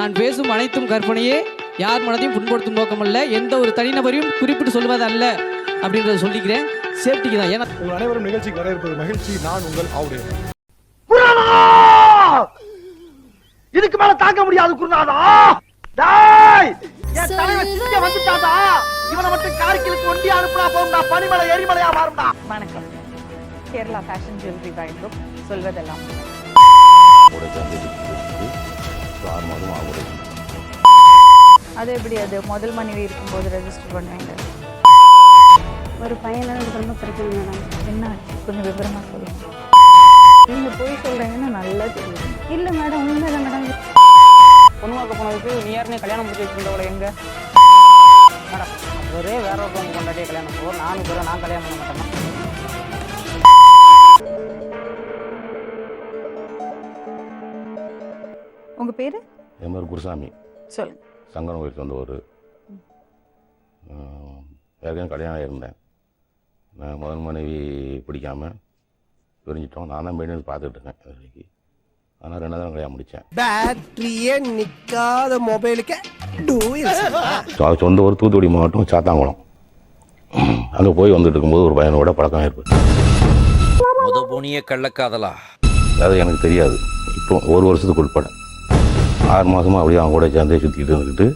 நான் பேசும் அனைத்தும் கற்பனையே, யார் மனதையும் புண்படுத்தும் நோக்கமல்ல, எந்த ஒரு தனிநபரையும் குறிப்பிட்டு சொல்வது அல்ல அப்படின்றத சொல்லிக்கிறேன். சேஃப்டிக்கு தான். ஏன்னா உங்கள் அனைவரும் நிகழ்ச்சிக்கு வர இருப்பது மகிழ்ச்சி. நான் உங்கள் ஆவுடைய. இதுக்கு மேல தாங்க முடியாது குருநாதா. டேய், என் தலைவன் சிங்க வந்துட்டாதா. இவனை மட்டும் கார்கிலுக்கு ஒண்டி அனுப்புனா போகும்டா, பனிமலை எரிமலையா மாறும்டா. வணக்கம். Kerala fashion jewellery by group சொல்வதெல்லாம். அது எப்படி அது முதல் மனைவி இருக்கும்போது ரெஜிஸ்டர் பண்ணுவீங்க? ஒரு பையனால எனக்கு ரொம்ப பிரச்சனை மேடம். என்ன ஆச்சு? கொஞ்சம் விவரமா சொல்லுங்க. நீங்க போய் சொல்றீங்கன்னா நல்லா தெரியும். இல்ல மேடம், உண்மைதான் மேடம். பொண்ணு பார்க்க போனதுக்கு நீ யாருன்னு கல்யாணம் முடிச்சு வச்சிருந்தவளை எங்க மேடம்? ஒரே வேற ஒருத்தவங்க கொண்டாடியே கல்யாணம் போவோம். நானும் பிற நான் கல்யாணம் பண்ண மாட்டேன். உங்க பேரு? என் பேர் குருசாமி. சொல்லுங்க. சங்கரன் கோயிலுக்கு வந்த ஒரு ஏற்கனவே கல்யாணம் ஆகியிருந்தேன். நான் முதல் மனைவி பிடிக்காமல் பிரிஞ்சிட்டோம். நான் தான் மெயின்டெனன்ஸ் பார்த்துட்டு இருக்கேன் வரைக்கும். ஆனால் 2 தான் கல்யாணம் முடித்தேன். பேட்டரியே நிக்காத மொபைலுக்கு சொந்த ஊர் தூத்துக்குடி மாவட்டம் சாத்தாங்குளம். அங்கே போய் வந்துட்டு இருக்கும்போது ஒரு பையனோட பழக்கம் ஏற்பட்டு. முதபோனிய கள்ளக்காதலா? அது எனக்கு தெரியாது. இப்போ 1 வருஷத்துக்கு உட்பட 6 மாதமாக அப்படியே அவங்க கூட சேர்ந்தே சுற்றிக்கிட்டு இருந்துக்கிட்டு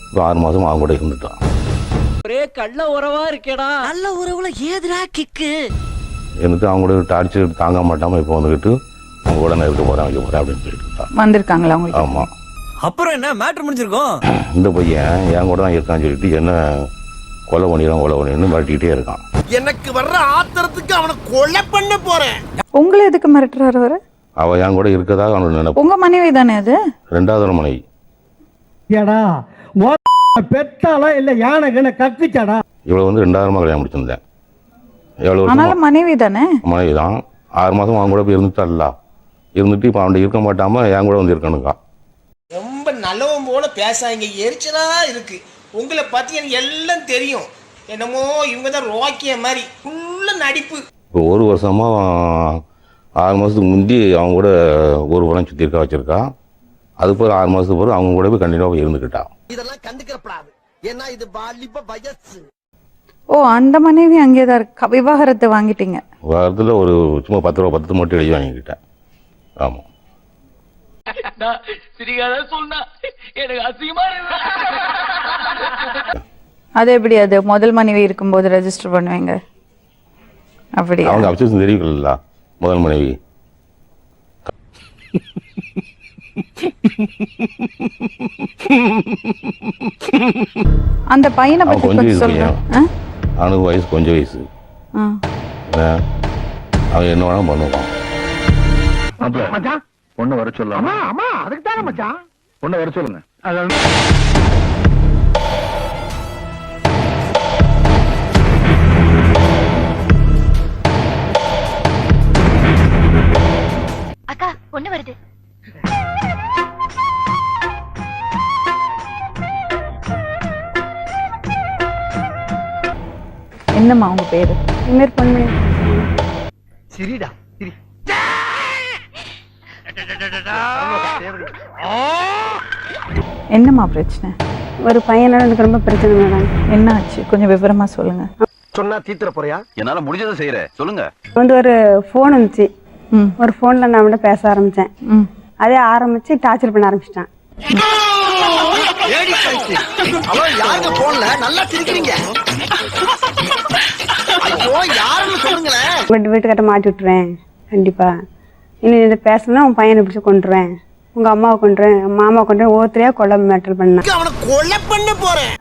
இப்போ 6 மாதமாக அவங்க கூட இருந்துட்டான். ஒரே கள்ள உறவா இருக்கேடா. நல்ல உறவுல ஏதுடா கிக்கு? இருந்துட்டு அவங்க கூட டார்ச்சர் தாங்க மாட்டாமல் இப்போ வந்துக்கிட்டு அவங்க கூட நான் இருக்க போகிறேன் வைக்க போகிறேன் அப்படின்னு சொல்லிட்டு இருக்கான். வந்திருக்காங்களா உங்களுக்கு? ஆமாம். அப்புறம் என்ன மேட்ரு முடிஞ்சிருக்கோம்? இந்த பையன் என் கூட தான் இருக்கான்னு சொல்லிட்டு என்ன கொலை பண்ணிடணும் மிரட்டிக்கிட்டே இருக்கான். எனக்கு வர்ற ஆத்திரத்துக்கு அவனை கொலை பண்ண போறேன். உங்களை எதுக்கு மிரட்டுறாரு அவரு? அவள் என் கூட இருக்கதாக அவனுக்கு நினைப்பு. உங்க மனைவி தானே அது? 2வது மனைவி. பெத்தாலா இல்ல யானை கக்குச்சாடா. இவளை வந்து 2வது கல்யாணம் முடிச்சிருந்தேன். 7 வருஷம் ஆனாலும் மனைவி தானே? மனைவி தான். 6 மாதம் அவங்க கூட போய் இருந்துட்டாள்ல. இருந்துட்டு இப்போ அவன்கிட்ட இருக்க மாட்டாமல் என் கூட வந்து இருக்கணுக்கா. ரொம்ப நல்லவன் போல பேசாங்க. எரிச்சலா இருக்கு. உங்களை பத்தி எனக்கு எல்லாம் தெரியும். என்னமோ இவங்க தான் ரோக்கிய மாதிரி ஃபுல்ல நடிப்பு. இப்போ 1 வருஷமாக 6 மாதத்துக்கு முந்தி அவங்க கூட ஒரு படம் சுற்றி இருக்க வச்சிருக்கா. அது போய் 6 மாதத்துக்கு பிறகு அவங்க கூட போய் கண்டினியூவாக இருந்துக்கிட்டா. இதெல்லாம் கண்டுக்கிறப்படாது. ஏன்னா இது வாலிப வயசு. ஓ, அந்த மனைவி அங்கேதான் இருக்கு. விவாகரத்தை வாங்கிட்டீங்க? வாரத்தில் ஒரு சும்மா 10 ரூபா 10 மட்டும் எழுதி வாங்கிக்கிட்டேன். ஆமாம். அது எப்படி அது முதல் மனைவி இருக்கும்போது ரெஜிஸ்டர் பண்ணுவீங்க? அப்படியா? அவங்க அப்சேஷன் தெரிவிக்கல முதல் மனைவி. அந்த பையனை பத்தி கொஞ்சம் கொஞ்சம் சொல்லுங்க. அவனுக்கு வயசு கொஞ்சம் வயசு. அவன் என்ன வேணாலும் பண்ணுவான். பொண்ணு வர சொல்லலாம். ஆமா, அதுக்கு தானே மச்சான். பொண்ணு வர சொல்லுங்க. அக்கா, பொண்ணு வருது. என்னம்மா உங்க பேரு? இன்னொரு பொண்ணு. சிரிடா சிரி. என்னம்மா பிரச்சனை? ஒரு பையனால எனக்கு ரொம்ப பிரச்சனை மேடம். என்ன ஆச்சு? கொஞ்சம் விவரமா சொல்லுங்க. சொன்னா தீத்துற போறியா? என்னால முடிஞ்சதை செய்யறேன், சொல்லுங்க. ஒரு போன் வந்துச்சு. ஒரு போன்ல நான் அவன்கிட்ட பேச ஆரம்பிச்சேன். அதே ஆரம்பிச்சு டார்ச்சர் பண்ண ஆரம்பிச்சிட்டான். வீட்டுக்கிட்ட மாட்டி விட்டுருவேன் கண்டிப்பா. இன்னும் இதை பேசணும்னா உன் பையனை பிடிச்சி கொண்டுருவேன், உங்க அம்மாவை கொண்டுருவேன், மாமா கொண்டுருவேன், ஒவ்வொருத்தரையா கொலை மிரட்டல் பண்ணேன்.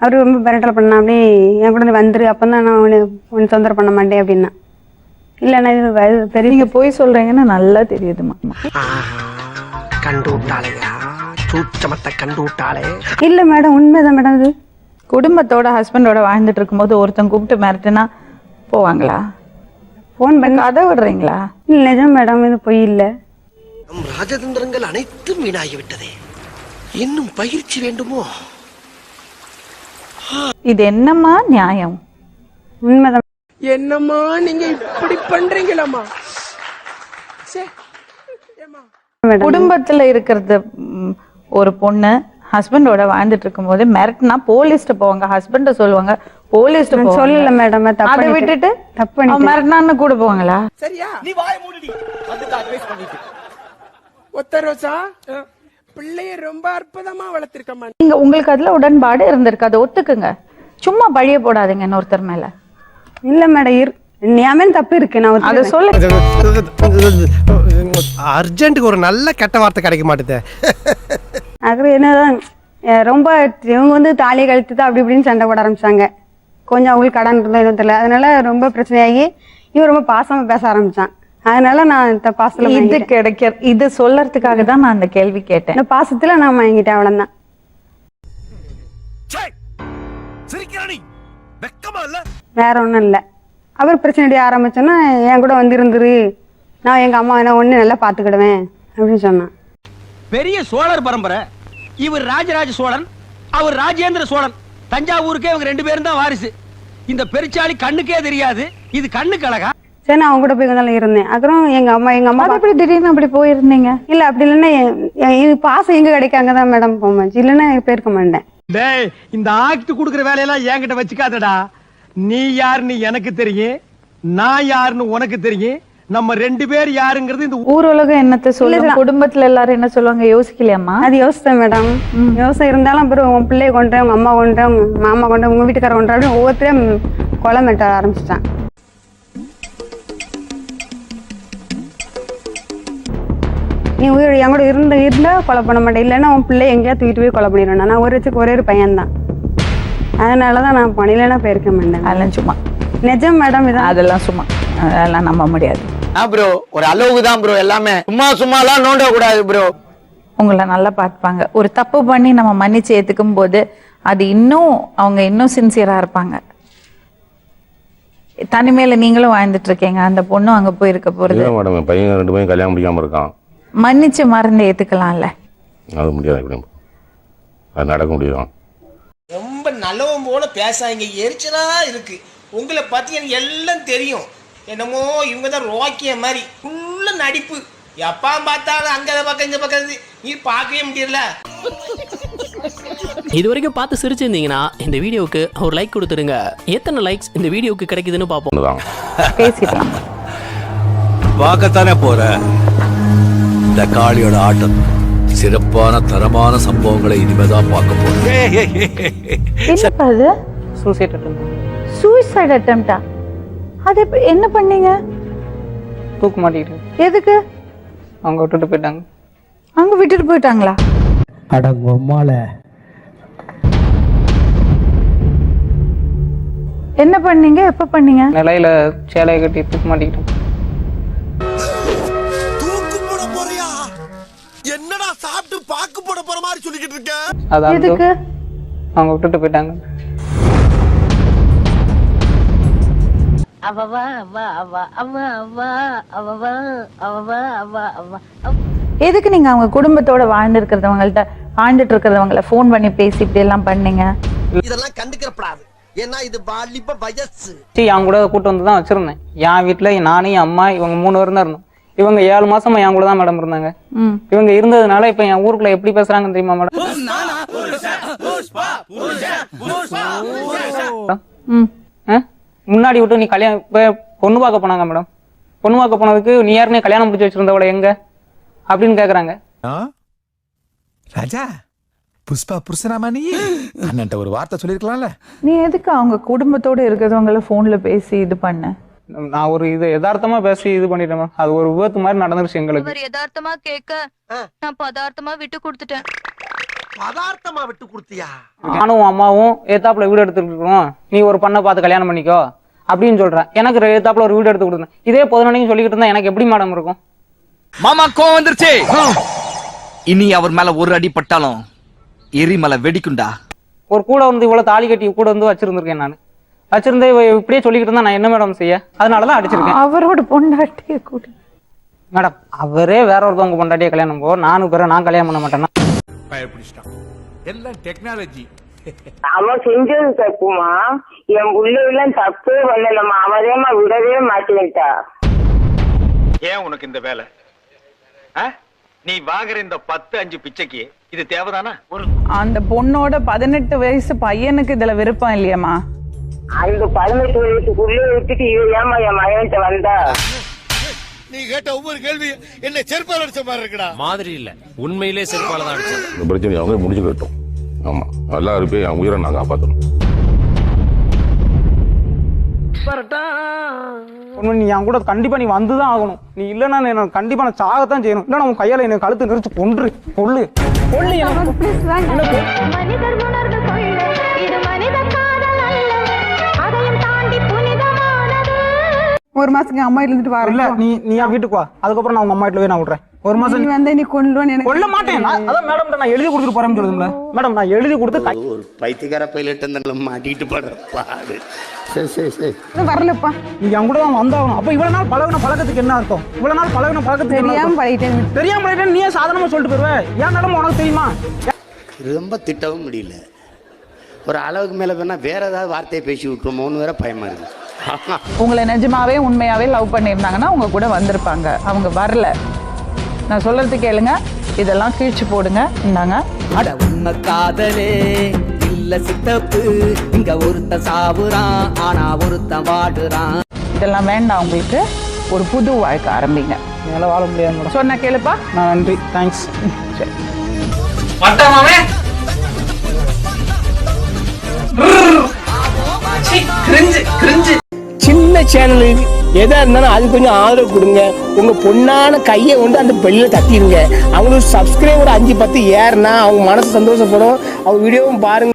அவரு ரொம்ப மிரட்டல் பண்ணா. அப்படி என் கூட வந்துரு, அப்பதான் நான் உன்னை தொந்தரவு பண்ண மாட்டேன் அப்படின்னா. இல்லைன்னா இது பெரிய நீங்க போய் சொல்றீங்கன்னு நல்லா தெரியுதுமா. கண்டு விட்டாளையா, சூச்சமத்தை கண்டு விட்டாளே. இல்ல மேடம், உண்மைதான் மேடம். இது குடும்பத்தோட ஹஸ்பண்டோட வாழ்ந்துட்டு இருக்கும்போது ஒருத்தன் கூப்பிட்டு மிரட்டுனா போவாங்களா? போன் பண்ணி கதை விடுறீங்களா? இல்ல நிஜம் மேடம், இது பொய் இல்ல. நம் ராஜதந்திரங்கள் அனைத்தும் வீணாகிவிட்டதே. இன்னும் பயிற்சி வேண்டுமோ? இது என்னம்மா நியாயம்? உண்மைதான். என்னம்மா நீங்க இப்படி பண்றீங்களம்மா? குடும்பத்துல இருக்கிறது ஒரு பொண்ணு ஹஸ்பண்டோட வாழ்ந்துட்டு இருக்கும்போது மிரட்டினா போலீஸ்ட்டு போவாங்க, ஹஸ்பண்ட சொல்லுவாங்க, போலீஸ்ட்டு நான் போவாங்க. சொல்லல மேடம், அதை விட்டுட்டு தப்பு பண்ணிட்டேன். அவன் மிரட்டினான்னு கூட போவாங்களா? சரியா நீ வாய மூடிடி வந்து அட்வைஸ் பண்ணிட்டு ஒத்த ரோசா பிள்ளைய ரொம்ப அற்புதமா வளர்த்திருக்கமா. நீங்க உங்களுக்கு அதுல உடன்பாடு இருந்திருக்கு, அதை ஒத்துக்குங்க. சும்மா பழிய போடாதீங்க இன்னொருத்தர் மேல. இல்ல மேடம், நியாயம் தப்பு இருக்கு, நான் அதை சொல்ல. அர்ஜென்ட்டுக்கு ஒரு நல்ல கெட்ட வார்த்தை கிடைக்க மாட்டேது. அப்புறம் என்னதான் ரொம்ப இவங்க வந்து தாலியை கழித்து அப்படி இப்படின்னு சண்டை போட ஆரம்பிச்சாங்க. கொஞ்சம் அவங்களுக்கு கடன் இருந்தோம் எதுவும் தெரியல, அதனால ரொம்ப பிரச்சனையாகி இவன் ரொம்ப பாசமா பேச ஆரம்பிச்சான். அதனால நான் இந்த பாசத்துல இது கிடைக்க இது சொல்லறதுக்காக தான் நான் அந்த கேள்வி கேட்டேன். இந்த பாசத்துல நான் வாங்கிட்டேன், அவ்வளவுதான். வேற ஒண்ணும் இல்ல. அவர் பிரச்சனை ஆரம்பிச்சோன்னா என் கூட வந்து இருந்துரு, நான் எங்க அம்மா என்ன ஒண்ணு நல்லா பாத்துக்கிடுவேன் அப்படின்னு சொன்னான். பெரிய சோழர் பரம்பரை. இவர் ராஜராஜ சோழன், அவர் ராஜேந்திர சோழன். தஞ்சாவூருக்கே இவங்க 2 பேரும் தான் வாரிசு. இந்த பெருச்சாளி கண்ணுக்கே தெரியாது, இது கண்ணுக்கு அழகா. சரி, நான் அவங்க கூட போய் கொஞ்ச நாள் இருந்தேன். அப்புறம் எங்க அம்மா அப்படி திடீர்னு அப்படி போயிருந்தீங்க? இல்ல அப்படி இல்லைன்னா இது பாசம் எங்க கிடைக்க அங்கதான் மேடம் போமாச்சு, இல்லைன்னா போயிருக்க மாட்டேன். டேய், இந்த ஆக்ட் குடுக்குற வேலையெல்லாம் என்கிட்ட வச்சுக்காதடா. நீ யாருன்னு எனக்கு தெரியும், நான் யாருன்னு உனக்கு தெரியும். நம்ம 2 பேர் யாருங்கிறது இந்த ஊர் உலகம் என்னத்தை சொல்லுங்க, குடும்பத்துல எல்லாரும் என்ன சொல்லுவாங்க யோசிக்கலையாமா? அது யோசித்தேன் மேடம். யோசனை இருந்தாலும் அப்புறம் உன் பிள்ளைய கொண்டேன், உங்க அம்மா கொண்டேன், உங்க மாமா கொண்டேன், உங்க வீட்டுக்கார கொண்டேன் அப்படின்னு ஒவ்வொருத்தரையும் கொலை மெட்ட ஆரம்பிச்சிட்டான். நீ உயிர் என் கூட இருந்தா கொலை பண்ண மாட்டேன், இல்லைன்னா உன் பிள்ளை எங்கேயா தூக்கிட்டு போய் கொலை பண்ணிடுவேன். நான் ஒரே ஒரு பையன்தான், அதனாலதான் நான் பணியிலன்னா போயிருக்க மாட்டேன். அதெல்லாம் சும்மா நிஜம் மேடம், இதான். அதெல்லாம் சும்மா, அதெல்லாம் நம்ப முடியாது ப்ரோ. ஒரு அளவுக்கு தான் ப்ரோ, எல்லாமே சும்மாலாம் நோண்ட கூடாது ப்ரோ. உங்களை நல்லா பார்த்துப்பாங்க. ஒரு தப்பு பண்ணி நம்ம மன்னிச்சு ஏத்துக்கும் போது அது அவங்க இன்னும் சின்சியரா இருப்பாங்க. தனிமையில நீங்களும் வாழ்ந்துட்டு இருக்கீங்க, அந்த பொண்ணும் அங்க போய் இருக்க போறது. மேடம் பையன் 2 பையன் கல்யாணம் முடிக்காம இருக்கான், மன்னிச்சு மறந்து ஏத்துக்கலாம்ல? அது முடியாது, அது நடக்க முடியும். ரொம்ப நல்லவன் போல பேசாங்க, எரிச்சலா இருக்கு. உங்களை பத்தி எனக்கு எல்லாம் தெரியும். என்னமோ இவங்க தான் ரோக்கிய மாதிரி ஃபுல்லா நடிப்பு. எப்பா பார்த்தாலும் அங்க பக்கம் இந்த பக்கம் நீ பார்க்கவே முடியல. இது வரைக்கும் பார்த்து சிரிச்சிருந்தீங்கன்னா இந்த வீடியோவுக்கு ஒரு லைக் கொடுத்துருங்க. எத்தனை லைக்ஸ் இந்த வீடியோவுக்கு கிடைக்குதுன்னு பார்ப்போம். பேசிடலாம். பார்க்கத்தானே போற இந்த காளியோட ஆட்டம். சிறப்பான தரமான சம்பவங்களை இனிமேதான் பார்க்க போறேன். என்னப்பா அது? சூசைட் அட்டெம்ப்டா? அது என்ன பண்ணீங்க? தூக்கு மாட்டிக்கிட்டு. எதுக்கு? அவங்க விட்டுட்டு போயிட்டாங்க. அங்க விட்டுட்டு போயிட்டாங்களா? அடங்கம்மால என்ன பண்ணீங்க, எப்ப பண்ணீங்க? நிலையில சேலையை கட்டி தூக்கு மாட்டிக்கிட்டோம். என்னடா சாப்பிட்டு பாக்கு போட போற மாதிரி சொல்லிக்கிட்டு இருக்க? அதான் எதுக்கு? அவங்க விட்டுட்டு போயிட்டாங்க. எதுக்கு நீங்க அவங்க குடும்பத்தோட வாழ்ந்துட்டு இருக்கிறவங்கள போன் பண்ணி பேசி இப்படி எல்லாம் பண்ணீங்க? இதெல்லாம் கண்டுக்கிறப்படாது, ஏன்னா இது வாலிப வயசு. என் கூட கூட்டு வந்து தான் வச்சிருந்தேன். என் வீட்டுல நானும் என் அம்மா இவங்க 3 பேரும் தான் இருந்தோம். இவங்க 7 மாசமா என் கூட தான் மேடம் இருந்தாங்க. இவங்க இருந்ததுனால இப்ப என் ஊருக்குள்ள எப்படி பேசுறாங்கன்னு தெரியுமா மேடம்? முன்னாடி விட்டு நீ கல்யாணம் பொண்ணு பார்க்க போனாங்க மேடம். பொண்ணு பார்க்க போனதுக்கு நீ யாருனே கல்யாணம் முடிச்சு வச்சிருந்தவள எங்க அப்படின்னு கேக்குறாங்க. ராஜா புஷ்பா புருஷனாமா நீ அண்ணன்ட்ட ஒரு வார்த்தை சொல்லிருக்கலாம்ல. நீ எதுக்கு அவங்க குடும்பத்தோட இருக்கிறவங்கள போன்ல பேசி இது பண்ண? நான் ஒரு இது யதார்த்தமா பேசி இது பண்ணிட்டேன் மேம். அது ஒரு விபத்து மாதிரி நடந்துருச்சு எங்களுக்கு. யதார்த்தமா கேட்க நான் பதார்த்தமா விட்டு கொடுத்துட்டேன். பதார்த்தமா விட்டு கொடுத்தியா? நானும் அம்மாவும் ஏத்தாப்புல வீடு எடுத்துட்டு இருக்கோம், நீ ஒரு பண்ணை பார்த்து கல்யாணம் பண்ணிக்கோ அப்படின்னு சொல்றேன். எனக்கு ஏத்தாப்புல ஒரு வீடு எடுத்து கொடுத்தேன். இதே 11 சொல்லிக்கிட்டு இருந்தா எனக்கு எப்படி மேடம் இருக்கும்? மாமா கோவம் வந்துருச்சு. இனி அவர் மேல ஒரு அடி பட்டாலும் எரிமலை வெடிக்குண்டா. ஒரு கூட வந்து இவ்வளவு தாலி கட்டி கூட வந்து வச்சிருந்திருக்கேன். நான் வச்சிருந்தே இப்படியே சொல்லிக்கிட்டு இருந்தா நான் என்ன மேடம் செய்ய? அதனாலதான் அடிச்சிருக்கேன். அவரோட பொண்டாட்டிய கூட மேடம் அவரே வேற ஒருத்தவங்க பொண்டாட்டிய கல்யாணம் போ, நானும் பிற நான் கல்யாணம் பண்ண மாட்டேன்னா எல்லாம் டெக்னாலஜி. அவன் செஞ்சது தப்புமா, என் பிள்ளைலாம் தப்பே பண்ணலமா, அவதேமா விடவே மாட்டேன்ட்டா. ஏன் உனக்கு இந்த வேலை? நீ வாங்குற இந்த 10-5 பிச்சைக்கு இது தேவைதானா? ஒரு அந்த பொண்ணோட 18 வயசு பையனுக்கு இதுல விருப்பம் இல்லையாம்மா? அந்த 18 வயசுக்குள்ளே விட்டுட்டு இவ ஏமா என் மகன்கிட்ட வந்தா? நீ கேட்ட ஒவ்வொரு கேள்வி என்ன செருப்பால் அடிச்ச மாதிரி இருக்குடா. மாதிரி இல்ல, உண்மையிலே செருப்பால தான் அடிச்சது. இந்த பிரச்சனை அவங்க முடிச்சுக்கிட்டோம். ஆமாம், எல்லாரும் போய் என் உயிரை நான் காப்பாற்றணும். நீ என் கூட கண்டிப்பா நீ வந்துதான் ஆகணும். நீ இல்லைன்னா எனக்கு கண்டிப்பா நான் சாகத்தான் செய்யணும். இல்லைன்னா உன் கையால என்ன கழுத்து நெரிச்சு கொள்ளு எனக்கு. ஒரு மாசத்துக்கு அம்மா வீட்டுல இருந்துட்டு இல்ல வரல. நீ என் வீட்டுக்கு வா, அதுக்கப்புறம் நான் உங்க அம்மா வீட்டுல போய் நான் விடுறேன். ஒரு மாசம் நீ வந்து நீ கொல்லுவான்னு எனக்கு கொல்ல மாட்டேன். அதான் மேடம் நான் எழுதி கொடுத்துட்டு போறேன்னு சொல்லுதுங்களா மேடம்? நான் எழுதி கொடுத்து ஒரு பைத்தியக்கார பைலட் அந்த மாட்டிட்டு படுற பாடு. சரி சரி சரி வரலப்பா. நீ என் கூட தான் வந்தாகணும். அப்ப இவ்வளவு நாள் பழகுன பழக்கத்துக்கு என்ன அர்த்தம்? இவ்வளவு நாள் பழகுன பழக்கத்துக்கு என்ன தெரியாம அர்த்தம்? பழகிட்டேன். தெரியாம பழகிட்டேன். நீயே சாதாரணமா சொல்லிட்டு போயிருவே. ஏன் நடமை உனக்கு தெரியுமா? ரொம்ப திட்டவும் முடியல. ஒரு அளவுக்கு மேல வேணா வேற ஏதாவது வார்த்தையை பேசி விட்டுருமோன்னு வேற பயமா இருக்கு. உங்களை நிஜமாவே உண்மையாவே லவ் பண்ணியிருந்தாங்கன்னா உங்க கூட வந்திருப்பாங்க. அவங்க வரல. நான் சொல்றது கேளுங்க, இதெல்லாம் கீழ்ச்சி போடுங்க. இந்தாங்க. அட உண்மை காதலே இல்ல சித்தப்பு, இங்க ஒருத்த சாவுறான் ஆனா ஒருத்தன் வாடுறான். இதெல்லாம் வேண்டாம் உங்களுக்கு. ஒரு புது வாழ்க்கை ஆரம்பிங்க. என்னால வாழ முடியாது மேடம். சொன்ன கேளுப்பா. நான் நன்றி, தேங்க்ஸ். சரி. சின்ன சேனலுக்கு எதா இருந்தாலும் அது கொஞ்சம் ஆதரவு கொடுங்க. உங்க பொண்ணான கையை கொண்டு அந்த பெல்ல தட்டிடுங்க. அவங்களுக்கு சப்ஸ்கிரைபர் 5-10 ஏறுனா அவங்க மனசு சந்தோஷப்படும். அவங்க வீடியோவும் பாருங்க.